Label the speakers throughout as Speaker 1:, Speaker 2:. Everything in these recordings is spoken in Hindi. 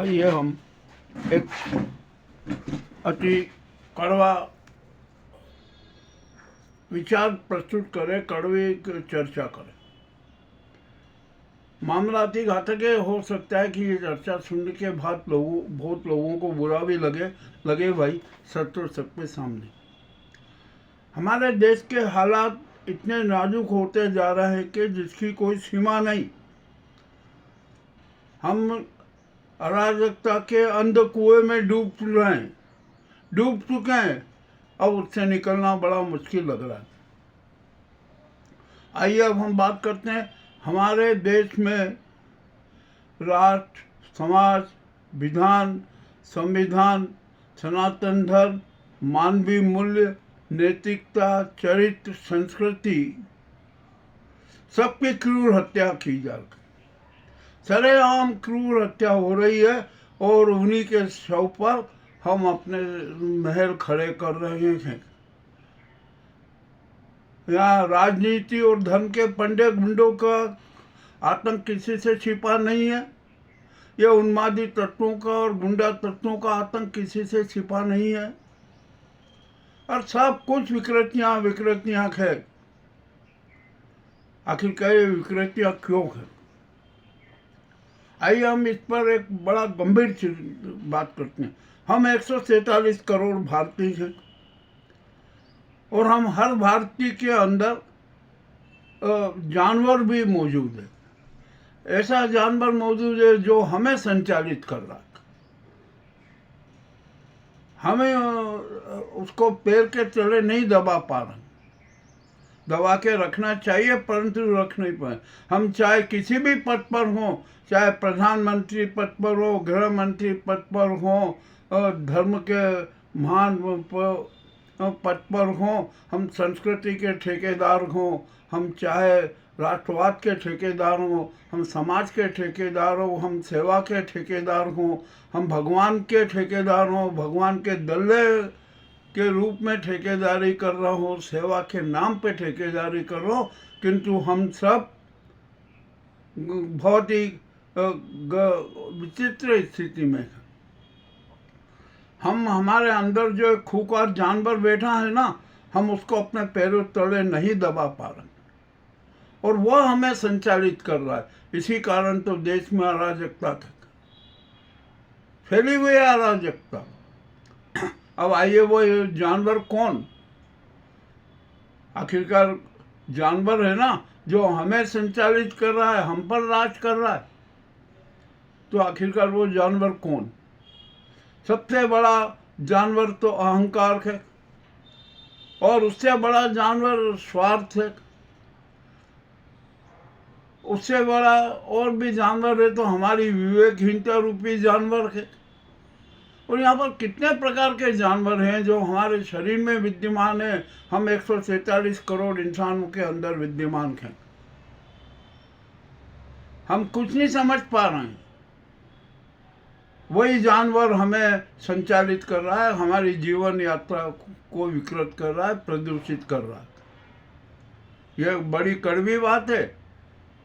Speaker 1: आइए हम एक अति कड़वा विचार प्रस्तुत करें, कड़वी चर्चा करें। मामला अति घातक हो सकता है कि ये चर्चा सुनने के बाद बहुत लोगों को बुरा भी लगे भाई, सच तो सबके सामने। हमारे देश के हालात इतने नाजुक होते जा रहे हैं कि जिसकी कोई सीमा नहीं। हम अराजकता के अंध कुएं में डूब चुके हैं। अब उससे निकलना बड़ा मुश्किल लग रहा है। आइए अब हम बात करते हैं हमारे देश में राष्ट्र, समाज, विधान, संविधान, सनातन धर्म, मानवीय मूल्य, नैतिकता, चरित्र, संस्कृति, सबकी क्रूर हत्या की जा रही। सरेआम क्रूर हत्या हो रही है और उन्हीं के शव पर हम अपने महल खड़े कर रहे हैं। यहाँ राजनीति और धर्म के पंडे गुंडों का आतंक किसी से छिपा नहीं है। ये उन्मादी तत्वों का और गुंडा तत्वों का आतंक किसी से छिपा नहीं है। और सब कुछ विकृतियां है। आखिर क्या ये विकृतियां क्यों है? आइए हम इस पर एक बड़ा गंभीर बात करते हैं। हम 147 करोड़ भारतीय हैं और हम हर भारतीय के अंदर जानवर भी मौजूद है। ऐसा जानवर मौजूद है जो हमें संचालित कर रहा है। हमें उसको पैर के तले नहीं दबा पा रहे। दबा के रखना चाहिए परंतु रख नहीं पाए। हम चाहे किसी भी पद पर हों, चाहे प्रधानमंत्री पद पर हो, गृह मंत्री पद पर हो, धर्म के महान पद पर हों, हम संस्कृति के ठेकेदार हों, हम चाहे राष्ट्रवाद के ठेकेदार हों, हम समाज के ठेकेदार हों, हम सेवा के ठेकेदार हों, हम भगवान के ठेकेदार हों, भगवान के दल्ले के रूप में ठेकेदारी कर रहा हो, सेवा के नाम पे ठेकेदारी कर रहा हो, किंतु हम सब बहुत ही विचित्र स्थिति में हैं। हमारे अंदर जो एक खूंखार जानवर बैठा है ना, हम उसको अपने पैरों तले नहीं दबा पा रहे और वह हमें संचालित कर रहा है। इसी कारण तो देश में अराजकता फैली हुई है, अराजकता। अब आइए वो जानवर कौन? आखिरकार जानवर है ना जो हमें संचालित कर रहा है, हम पर राज कर रहा है। तो आखिरकार वो जानवर कौन? सबसे बड़ा जानवर तो अहंकार है और उससे बड़ा जानवर स्वार्थ है। उससे बड़ा और भी जानवर है तो हमारी विवेकहीनता रूपी जानवर है। और यहाँ पर कितने प्रकार के जानवर हैं जो हमारे शरीर में विद्यमान है। हम 147 करोड़ इंसानों के अंदर विद्यमान हैं। हम कुछ नहीं समझ पा रहे हैं। वही जानवर हमें संचालित कर रहा है, हमारी जीवन यात्रा को विकृत कर रहा है, प्रदूषित कर रहा है। यह बड़ी कड़वी बात है।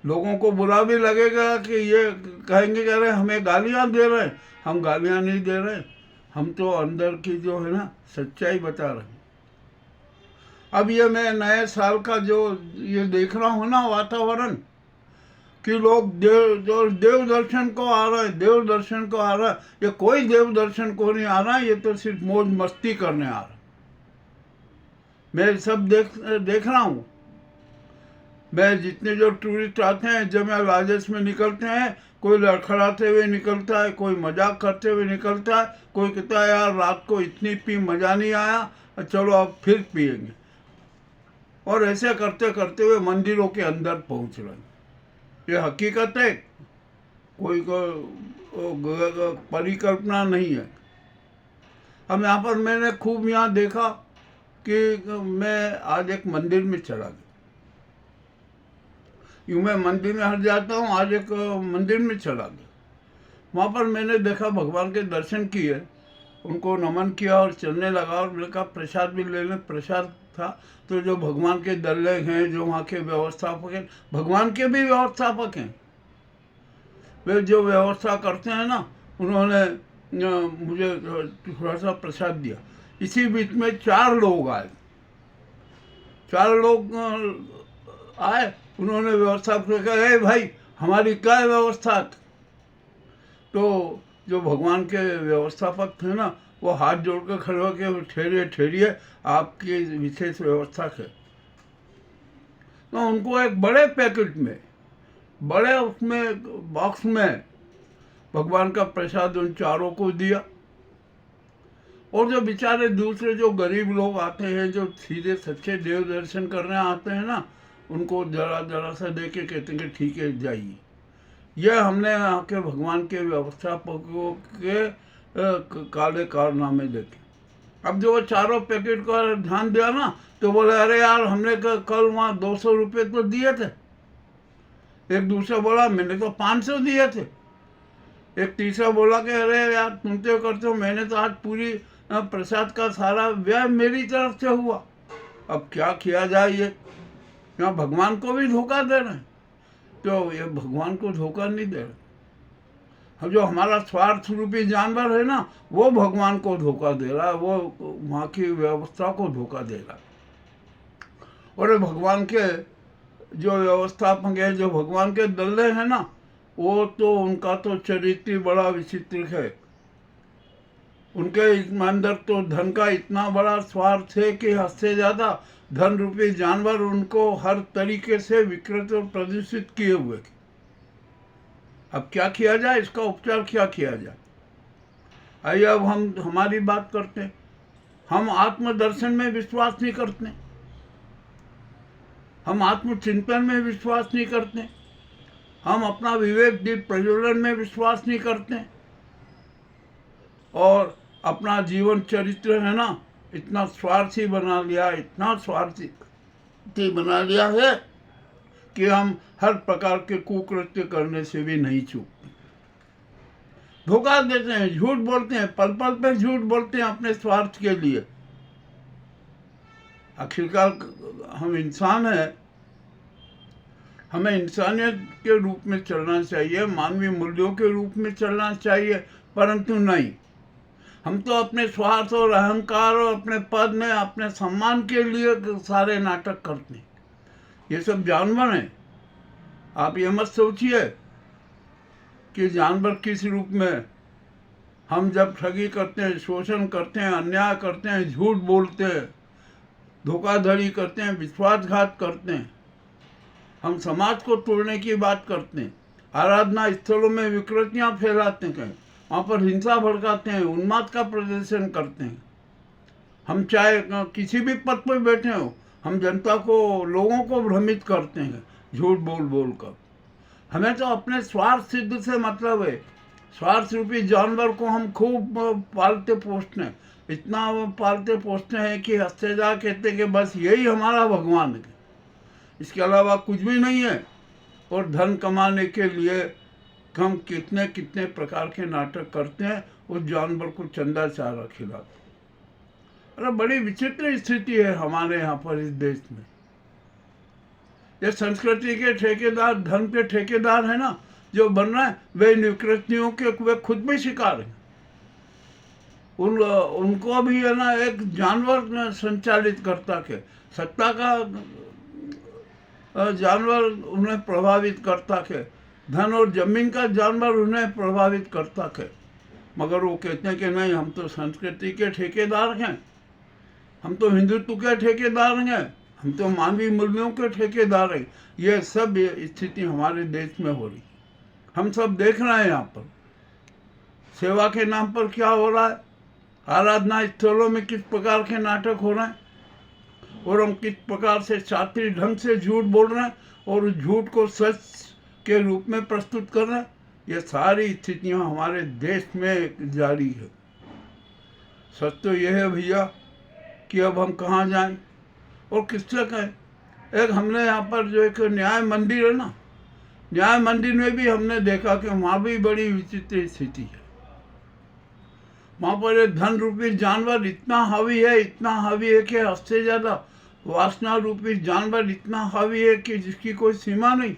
Speaker 1: लोगों को बुरा भी लगेगा कि ये कहेंगे कि अरे हमें गालियाँ दे रहे हैं। हम गालियाँ नहीं दे रहे, हम तो अंदर की जो है ना सच्चाई बता रहे हैं। अब ये मैं नए साल का जो ये देख रहा हूँ ना वातावरण, कि लोग देव दर्शन को आ रहे हैं, देव दर्शन को आ रहा है। ये कोई देव दर्शन को नहीं आ रहा है, ये तो सिर्फ मौज मस्ती करने आ रहा है। मैं सब देख रहा हूँ। मैं जितने जो टूरिस्ट आते हैं, जब मैं राजस्व में निकलते हैं, कोई लड़खड़ाते हुए निकलता है, कोई मजाक करते हुए निकलता है, कोई कहता है यार रात को इतनी पी मज़ा नहीं आया, चलो अब फिर पिएंगे। और ऐसे करते करते हुए मंदिरों के अंदर पहुंच रहे हैं। ये हकीकत है, कोई परिकल्पना नहीं है। अब यहाँ पर मैंने खूब यहाँ देखा कि मैं आज एक मंदिर में चला गया। यूँ मैं मंदिर में हट जाता हूँ, आज एक मंदिर में चला गया। वहाँ पर मैंने देखा भगवान के दर्शन किए, उनको नमन किया और चलने लगा और मैंने कहा प्रसाद भी ले लें। प्रसाद था तो जो भगवान के दल्ले हैं, जो वहाँ के व्यवस्थापक हैं, भगवान के भी व्यवस्थापक हैं, वे जो व्यवस्था करते हैं ना उन्होंने मुझे थोड़ा सा प्रसाद दिया। इसी बीच में 4 लोग आए। 4 लोग आए, उन्होंने व्यवस्था को कहा, ए भाई हमारी क्या व्यवस्था? तो जो भगवान के व्यवस्थापक थे ना, वो हाथ जोड़ कर खड़े होकर, ठहरिए ठहरिए, आपकी विशेष व्यवस्था है। तो उनको एक बड़े पैकेट में, बड़े उसमें बॉक्स में भगवान का प्रसाद उन 4 को दिया। और जो बेचारे दूसरे जो गरीब लोग आते हैं, जो सीधे सच्चे देव दर्शन करने आते हैं ना, उनको जरा जरा सा दे के कहते हैं कि ठीक है जाइए। यह हमने यहाँ के भगवान के व्यवस्थापकों के काले कारनामे देखे। अब जो वो 4 पैकेट का ध्यान दिया ना, तो बोले अरे यार हमने कल वहाँ 200 रुपये तो दिए थे। एक दूसरा बोला मैंने तो 500 दिए थे। एक तीसरा बोला कि अरे यार तुम तो करते हो, मैंने तो आज पूरी प्रसाद का सारा व्यय मेरी तरफ से हुआ। अब क्या किया जाए? ये यहाँ भगवान को भी धोखा दे रहे हैं। तो ये भगवान को धोखा नहीं दे रहे। अब जो हमारा स्वार्थ रूपी जानवर है ना, वो भगवान को धोखा दे रहा है, वो वहाँ की व्यवस्था को धोखा दे रहा है। और भगवान के जो व्यवस्थापक है, जो भगवान के दल्ले हैं ना, वो तो उनका तो चरित्र बड़ा विचित्र है। उनके अंदर तो धन का इतना बड़ा स्वार्थ है कि हद से ज़्यादा धन रूपी जानवर उनको हर तरीके से विकृत और प्रदूषित किए हुए। अब क्या किया जाए? इसका उपचार क्या किया जाए? आइए अब हम हमारी बात करते हैं। हम आत्मदर्शन में विश्वास नहीं करते, हम आत्मचिंतन में विश्वास नहीं करते, हम अपना विवेक दीप प्रज्वलन में विश्वास नहीं करते, और अपना जीवन चरित्र है ना, इतना स्वार्थी बना लिया, इतना स्वार्थी बना लिया है कि हम हर प्रकार के कुकृत्य करने से भी नहीं चूकते। धोखा देते हैं, झूठ बोलते हैं, पल पल पे झूठ बोलते हैं अपने स्वार्थ के लिए। आखिरकार हम इंसान हैं, हमें इंसानियत के रूप में चलना चाहिए, मानवीय मूल्यों के रूप में चलना चाहिए, परंतु नहीं, हम तो अपने स्वार्थ और अहंकार और अपने पद में अपने सम्मान के लिए सारे नाटक करते हैं। ये सब जानवर हैं। आप ये मत सोचिए कि जानवर किस रूप में। हम जब ठगी करते हैं, शोषण करते हैं, अन्याय करते हैं, झूठ बोलते हैं, धोखाधड़ी करते हैं, विश्वासघात करते हैं, हम समाज को तोड़ने की बात करते हैं, आराधना स्थलों में विकृतियां फैलाते हैं, वहाँ पर हिंसा भड़काते हैं, उन्माद का प्रदर्शन करते हैं। हम चाहे किसी भी पद पर बैठे हो, हम जनता को, लोगों को भ्रमित करते हैं झूठ बोल बोल कर। हमें तो अपने स्वार्थ सिद्ध से मतलब है। स्वार्थ रूपी जानवर को हम खूब पालते पोसते हैं, इतना पालते पोसते हैं कि हंसते जा कहते हैं कि बस यही हमारा भगवान है, इसके अलावा कुछ भी नहीं है। और धन कमाने के लिए हम कितने कितने प्रकार के नाटक करते हैं, उस जानवर को चंदा चारा खिलाते। अरे बड़ी विचित्र स्थिति है हमारे यहाँ पर इस देश में। ये संस्कृति के ठेकेदार, धर्म के ठेकेदार है ना जो बन रहे हैं, वे विकृतियों के वे खुद भी शिकार हैं। उनको भी है ना एक जानवर संचालित करता है, सत्ता का जानवर उन्हें प्रभावित करता है, धन और जमीन का जानवर उन्हें प्रभावित करता है। मगर वो कहते हैं कि नहीं, हम तो संस्कृति के ठेकेदार हैं, हम तो हिंदुत्व के ठेकेदार हैं, हम तो मानवीय मूल्यों के ठेकेदार हैं। ये सब स्थिति हमारे देश में हो रही, हम सब देख रहे हैं। यहाँ पर सेवा के नाम पर क्या हो रहा है, आराधना स्थलों में किस प्रकार के नाटक हो रहे हैं, और हम किस प्रकार से शास्त्रीय ढंग से झूठ बोल रहे हैं और उस झूठ को सच के रूप में प्रस्तुत कर रहे हैं। ये सारी स्थितियाँ हमारे देश में जारी है। सच तो यह है भैया कि अब हम कहाँ जाएं और किससे कहें। एक हमने यहाँ पर जो एक न्याय मंदिर है ना, न्याय मंदिर में भी हमने देखा कि वहाँ भी बड़ी विचित्र स्थिति है। वहाँ पर एक धन रूपी जानवर इतना हावी है, इतना हावी है कि हद से ज़्यादा वासना रूपी जानवर इतना हावी है कि जिसकी कोई सीमा नहीं।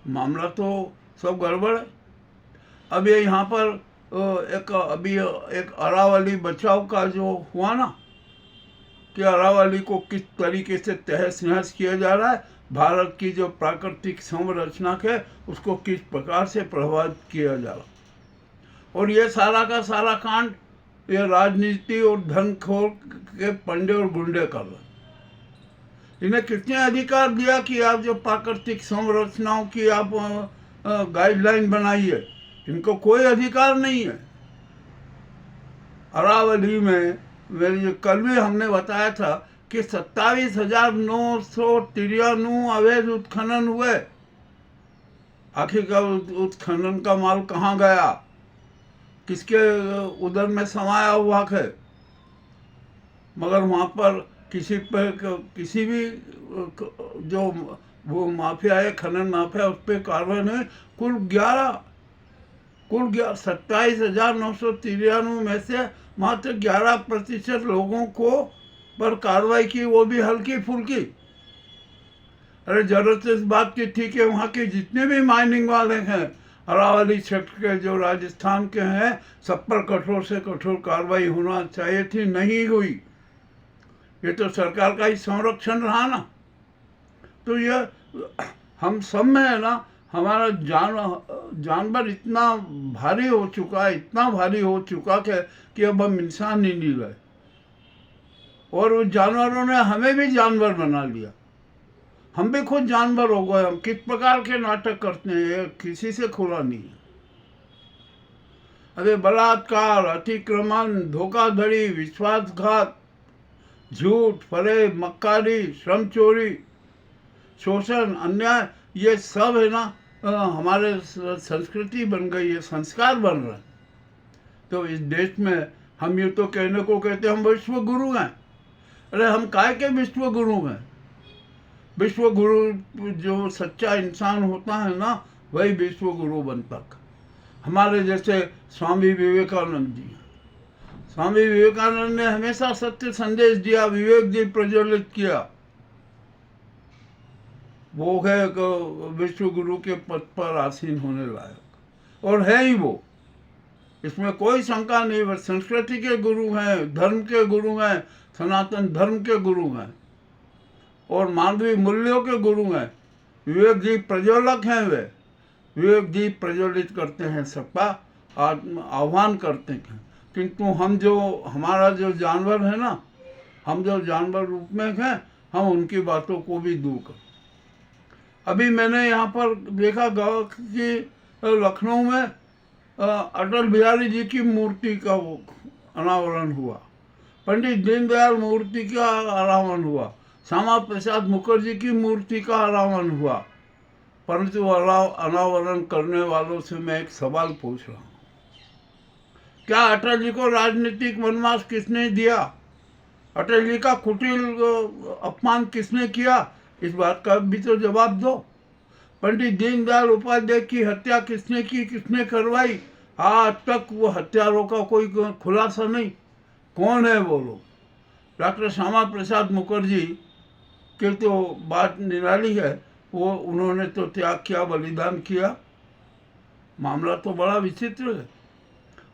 Speaker 1: मामला तो सब गड़बड़ है। अब ये यहाँ पर एक अरावली बचाव का जो हुआ ना, कि अरावली को किस तरीके से तहस नहस किया जा रहा है, भारत की जो प्राकृतिक संरचना है उसको किस प्रकार से प्रभावित किया जा रहा है। और ये सारा का सारा कांड ये राजनीति और धनखोर के पंडे और गुंडे कर रहे हैं। इन्हें कितने अधिकार दिया कि आप जो प्राकृतिक संरचनाओं की आप गाइडलाइन बनाइए? इनको कोई अधिकार नहीं है। अरावली में मेरे कल भी हमने बताया था कि 27,993 अवैध उत्खनन हुए। आखिरकार उत्खनन का माल कहाँ गया, किसके उधर में समाया हुआ है? मगर वहाँ पर किसी भी जो वो माफिया है, खनन माफिया, उस पर कार्रवाई नहीं। कुल 27,993 में से मात्र 11% लोगों को पर कार्रवाई की, वो भी हल्की फुल्की। अरे जरूरत इस बात की थी कि वहाँ के जितने भी माइनिंग वाले हैं अरावली क्षेत्र के, जो राजस्थान के हैं, सब पर कठोर से कठोर कार्रवाई होना चाहिए थी, नहीं हुई। ये तो सरकार का ही संरक्षण रहा ना। तो ये हम सब में है ना, हमारा जानवर इतना भारी हो चुका है, इतना भारी हो चुका कि अब हम इंसान ही नहीं रहे। और उस जानवरों ने हमें भी जानवर बना लिया, हम भी खुद जानवर हो गए। हम किस प्रकार के नाटक करते हैं, किसी से खुला नहीं है। अरे बलात्कार, अतिक्रमण, धोखाधड़ी, विश्वासघात, झूठ, फरेब, मक्कारी, श्रम चोरी, शोषण, अन्याय, ये सब है ना हमारे संस्कृति बन गई है, संस्कार बन रहे हैं। तो इस देश में हम ये तो कहने को कहते हैं हम विश्व गुरु हैं। अरे हम काय के विश्व गुरु हैं? विश्व गुरु जो सच्चा इंसान होता है ना, वही विश्व गुरु बनता। हमारे जैसे स्वामी विवेकानंद जी, स्वामी विवेकानंद ने हमेशा सत्य संदेश दिया, विवेक जी प्रज्वलित किया। वो है विश्व गुरु के पद पर आसीन होने लायक, और है ही वो, इसमें कोई शंका नहीं। वह संस्कृति के गुरु हैं, धर्म के गुरु हैं, सनातन धर्म के गुरु हैं और मानवीय मूल्यों के गुरु हैं। विवेक जी प्रज्वलक हैं। वे विवेक जी प्रज्वलित करते हैं, सबका आह्वान करते हैं। किंतु हम जो हमारा जो जानवर है ना, हम जो जानवर रूप में हैं, हम उनकी बातों को भी दूर कर। अभी मैंने यहाँ पर देखा कि लखनऊ में अटल बिहारी जी की मूर्ति का वो अनावरण हुआ, पंडित दीनदयाल मूर्ति का अनावरण हुआ, श्यामा प्रसाद मुखर्जी की मूर्ति का अनावरण हुआ। परंतु अनावरण करने वालों से मैं एक सवाल पूछ रहा हूँ, क्या अटल जी को राजनीतिक वनवास किसने दिया? अटल जी का कुटिल अपमान किसने किया? इस बात का भी तो जवाब दो। पंडित दीनदयाल उपाध्याय की हत्या किसने की, किसने करवाई? आज तक वो हत्यारों का कोई खुलासा नहीं। कौन है वो लोग? डॉक्टर श्यामा प्रसाद मुखर्जी की तो बात निराली है, वो उन्होंने तो त्याग किया, बलिदान किया। मामला तो बड़ा विचित्र है।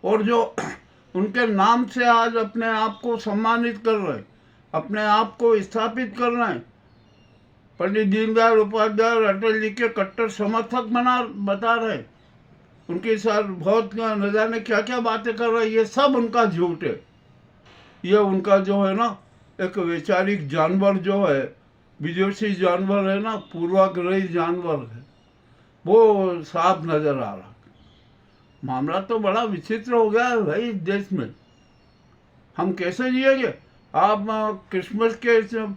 Speaker 1: और जो उनके नाम से आज अपने आप को सम्मानित कर रहे, अपने आप को स्थापित कर रहे हैं, पंडित दीनदयाल उपाध्याय अटल जी के कट्टर समर्थक बता रहे, उनके साथ बहुत न जाने क्या क्या बातें कर रहे, ये सब उनका झूठ है। ये उनका जो है ना एक वैचारिक जानवर जो है, विदेशी जानवर है ना, पूर्वाग्रही जानवर है, वो साफ नजर आ रहा। मामला तो बड़ा विचित्र हो गया है भाई इस देश में। हम कैसे जिएंगे? आप क्रिसमस के जो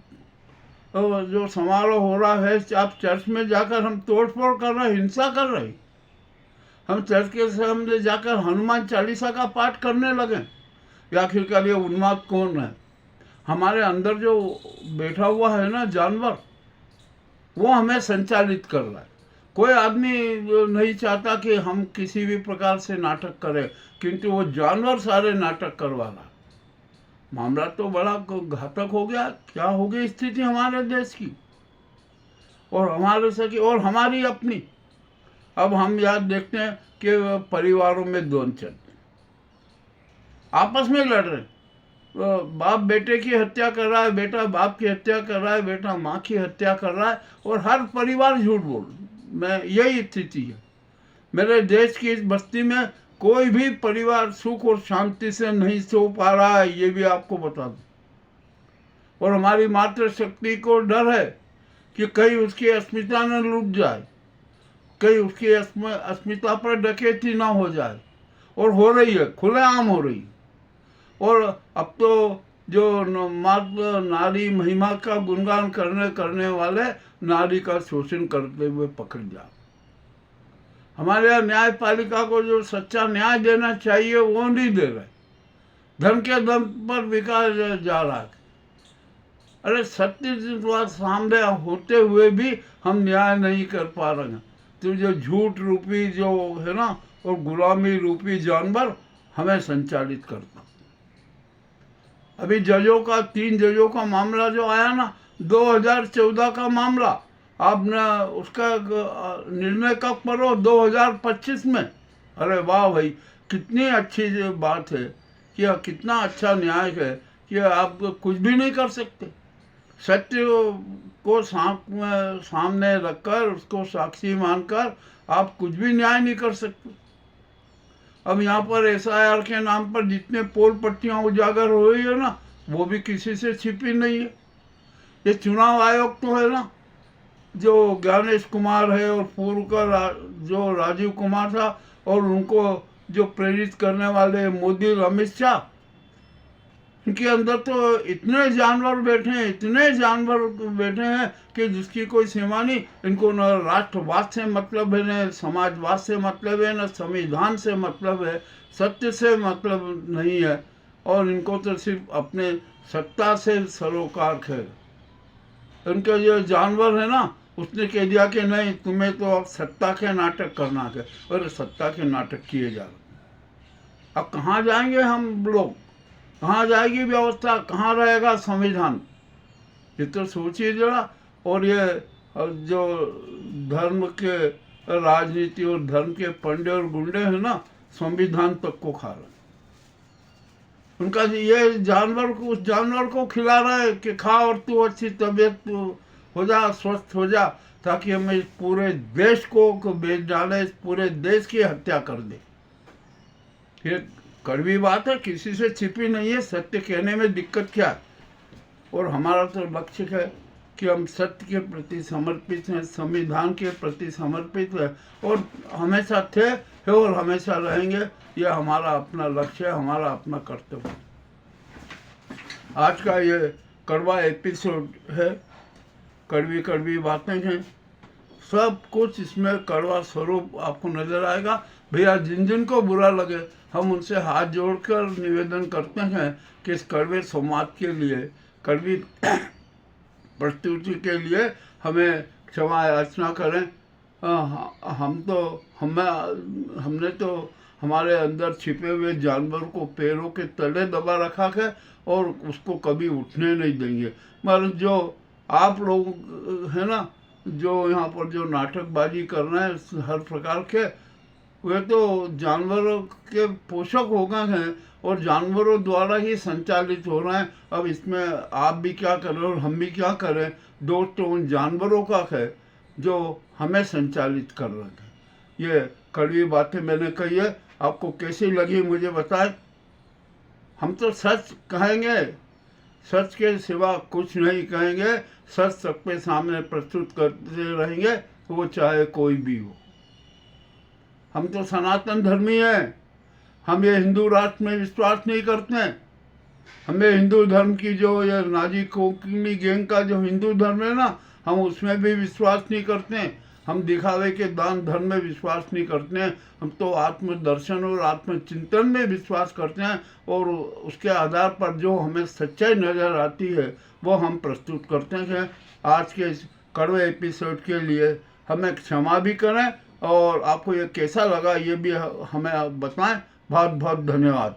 Speaker 1: समारोह हो रहा है, आप चर्च में जाकर हम तोड़फोड़ कर रहे, हिंसा कर रहे। हम चर्च के सामने जाकर हनुमान चालीसा का पाठ करने लगे। या आखिरकार ये उन्माद कौन है? हमारे अंदर जो बैठा हुआ है ना जानवर, वो हमें संचालित कर रहा है। कोई आदमी नहीं चाहता कि हम किसी भी प्रकार से नाटक करें, किंतु वो जानवर सारे नाटक करवा रहा। मामला तो बड़ा घातक हो गया। क्या हो गई स्थिति हमारे देश की और हमारे सकी और हमारी अपनी। अब हम याद देखते हैं कि परिवारों में द्वंद्व चल, आपस में लड़ रहे, बाप बेटे की हत्या कर रहा है, बेटा बाप की हत्या कर रहा है, बेटा माँ की हत्या कर रहा है, और हर परिवार झूठ बोल। मैं यही स्थिति है मेरे देश की इस बस्ती में। कोई भी परिवार सुख और शांति से नहीं सो पा रहा है, ये भी आपको बता दूं। और हमारी मातृशक्ति को डर है कि कहीं उसकी अस्मिता न लूट जाए, कहीं उसकी अस्मिता पर डकैती ना हो जाए, और हो रही है, खुलेआम हो रही है। और अब तो जो मात्र नारी महिमा का गुणगान करने वाले नारी का शोषण करते हुए पकड़ जा। हमारे यहाँ न्यायपालिका को जो सच्चा न्याय देना चाहिए वो नहीं दे रहे, धन के दम पर बिका जा रहा है। अरे सत्य सामने होते हुए भी हम न्याय नहीं कर पा रहे हैं। तो जो झूठ रूपी जो है ना, और गुलामी रूपी जानवर हमें संचालित करता। अभी जजों का 3 जजों का मामला जो आया ना, 2014 का मामला, आपने उसका निर्णय कब करो? 2025 में। अरे वाह भाई, कितनी अच्छी बात है कि कितना अच्छा न्याय है कि आप कुछ भी नहीं कर सकते। सत्य को सामने रखकर उसको साक्षी मानकर आप कुछ भी न्याय नहीं कर सकते। अब यहाँ पर SIR के नाम पर जितने पोल पट्टियाँ उजागर हो रही है ना, वो भी किसी से छिपी नहीं है। ये चुनाव आयोग तो है ना, जो ज्ञानेश कुमार है और पूर्व का जो राजीव कुमार था, और उनको जो प्रेरित करने वाले मोदी अमित शाह, इनके अंदर तो इतने जानवर बैठे हैं, इतने जानवर बैठे हैं कि जिसकी कोई सीमा नहीं। इनको न राष्ट्रवाद से मतलब है, न समाजवाद से मतलब है, न संविधान से मतलब है, सत्य से मतलब नहीं है, और इनको तो सिर्फ अपने सत्ता से सरोकार है। उनके जो जानवर है ना, उसने कह दिया कि नहीं, तुम्हें तो अब सत्ता के नाटक करना है, और सत्ता के नाटक किए जा रहे। अब कहाँ जाएंगे हम लोग? कहाँ जाएगी व्यवस्था? कहाँ रहेगा संविधान? ये तो सोचिए जरा। और ये जो धर्म के राजनीति और धर्म के पंडे और गुंडे हैं ना, संविधान तक को खा रहे। उनका ये जानवर को, उस जानवर को खिला रहा है कि खा और तू अच्छी तबीयत हो जा, स्वस्थ हो जा, ताकि हम इस पूरे देश को बेच डालें, इस पूरे देश की हत्या कर दे। ये कड़वी बात है, किसी से छिपी नहीं है। सत्य कहने में दिक्कत क्या है? और हमारा तो लक्ष्य है कि हम सत्य के प्रति समर्पित हैं, संविधान के प्रति समर्पित हैं, और हमेशा थे और हमेशा रहेंगे। यह हमारा अपना लक्ष्य है, हमारा अपना कर्तव्य। आज का ये कड़वा एपिसोड है, कड़वी कड़वी बातें हैं, सब कुछ इसमें कड़वा स्वरूप आपको नजर आएगा। भैया जिन जिन को बुरा लगे, हम उनसे हाथ जोड़कर निवेदन करते हैं कि इस कड़वे संवाद के लिए, कड़वी प्रस्तुति के लिए हमें क्षमा याचना करें। हमने तो हमारे अंदर छिपे हुए जानवर को पैरों के तले दबा रखा है, और उसको कभी उठने नहीं देंगे। मगर जो आप लोग है ना, जो यहाँ पर जो नाटकबाजी कर रहे हैं हर प्रकार के, वे तो जानवरों के पोषक हो गए हैं और जानवरों द्वारा ही संचालित हो रहे हैं। अब इसमें आप भी क्या करें और हम भी क्या करें? दोष तो उन जानवरों का है जो हमें संचालित कर रहे हैं। ये कड़वी बातें मैंने कही है, आपको कैसी लगी मुझे बताएं। हम तो सच कहेंगे, सच के सिवा कुछ नहीं कहेंगे। सच सबके सामने प्रस्तुत करते रहेंगे, वो चाहे कोई भी हो। हम तो सनातन धर्मी हैं। हम ये हिंदू राष्ट्र में विश्वास नहीं करते हैं। हमें हिंदू धर्म की जो ये नाजी कोकिनी गैंग का जो हिंदू धर्म है ना, हम उसमें भी विश्वास नहीं करते हैं। हम दिखावे के दान धर्म में विश्वास नहीं करते हैं। हम तो आत्मदर्शन और आत्मचिंतन में विश्वास करते हैं, और उसके आधार पर जो हमें सच्चाई नज़र आती है वो हम प्रस्तुत करते हैं। आज के इस कड़वे एपिसोड के लिए हमें क्षमा भी करें, और आपको ये कैसा लगा ये भी हमें बताएं। बहुत बहुत धन्यवाद।